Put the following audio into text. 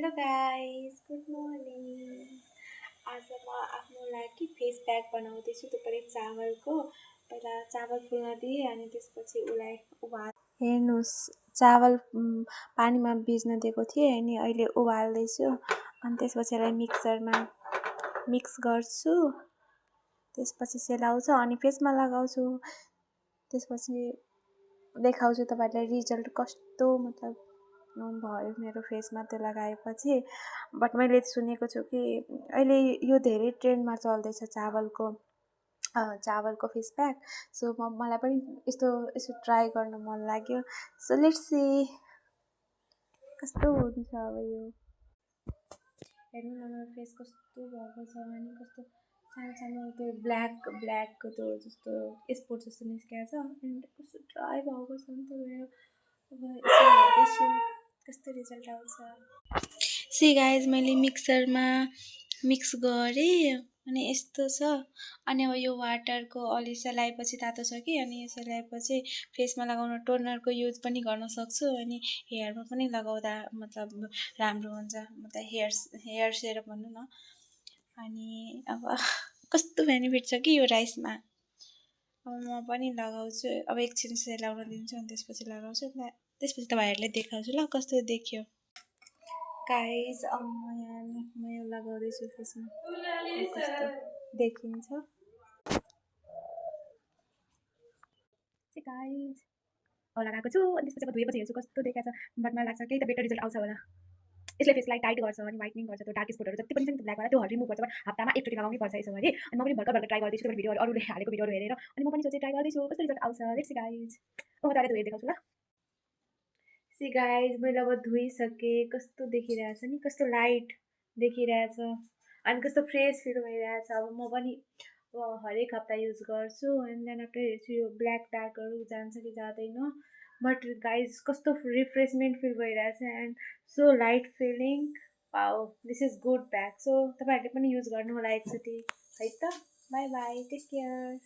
Hello guys, good morning. आज म आफ्नो लागि फेस प्याक बनाउँदैछु, त्यो पनि चावलको। पहिला चावल फुल्न दिएँ अनि त्यसपछि उसलाई हेर्नुहोस्, चावल पानीमा भिज्न दिएको थिएँ अनि अहिले उबाल्दैछु। अनि त्यसपछि यसलाई मिक्सरमा मिक्स गर्छु, त्यसपछि सेलाउँछु अनि फेसमा लगाउँछु। त्यसपछि देखाउँछु तपाईँहरूलाई रिजल्ट कस्तो भयो मेरो फेसमा त्यो लगाएपछि। बट मैले सुनेको छु कि अहिले यो धेरै ट्रेन्डमा चल्दैछ चावलको फेस प्याक। सो मलाई पनि यस्तो ट्राई गर्न मन लाग्यो। सो लेट्स सी कस्तो हुन्छ अब यो। हेर्नु न मेरो फेस कस्तो भएको छ अनि कस्तो सानो सानो त्यो ब्ल्याकको त्यो जस्तो स्पोट जस्तो निस्किएको छ अनि कस्तो ड्राई भएको छ नि त मेरो। अब यसो हेर्दैछु कस्तो रिजल्ट आउँछ। सी गाइज, मैले मिक्सरमा मिक्स गरेँ अनि यस्तो छ। अनि अब यो वाटरको अलि सेलाएपछि तातो छ कि, अनि यो सेलाएपछि फेसमा लगाउन टोनरको युज पनि गर्न सक्छु अनि हेयरमा पनि लगाउँदा मतलब राम्रो हुन्छ, मतलब हेयर सेरम भनौँ न। अनि अब कस्तो बेनिफिट छ कि यो राइसमा। अब म पनि लगाउँछु, अब एकछिन सेलाउन दिन्छु अनि त्यसपछि लगाउँछु। त्यसपछि तपाईँहरूलाई देखाउँछु ल कस्तो देखियो। गाइस, म यो लगाउँदैछु फेसमा, कस्तो देखिन्छ। गाइस, लगाएको छु अनि त्यसपछि अब धोएपछि हेर्छु कस्तो देखाएको छ। बट मलाई लाग्छ केही त बेटर रिजल्ट आउँछ होला। यसले फेसलाई टाइट गर्छ अनि वाइटनिङ गर्छ, त्यो डार्क स्पोटहरू जति पनि छ नि त्यो ब्ल्याकवाला त्यो रिमुभ गर्छ। बट हप्तामा एकचोटि लगाउनै पर्छ यसो गरी। अनि म पनि भर्खर ट्राई गर्दैछु त्यो भिडियोहरू, अरूले हालेको भिडियोहरू हेरेर। अनि म पनि सोचेँ ट्राई गर्दैछु कस्तो रिजल्ट आउँछ। लेट्स सी गाइज, म तपाईँलाई धोएर देखाउँछु ल। सी गाइज, मैले अब धोइसकेँ, कस्तो देखिरहेछ नि, कस्तो लाइट देखिरहेछ अनि कस्तो फ्रेस फिल भइरहेछ। अब म पनि हरेक हप्ता युज गर्छु एन्ड देन आफ्टर हेर्छु यो ब्ल्याक डार्कहरू जान्छ कि जाँदैन। बट गाइज कस्तो रिफ्रेसमेन्ट फिल भइरहेछ and so light feeling. Wow, this is good pack. So तपाईँहरूले पनि युज गर्नु होला एकचोटि है त। Bye bye, take care.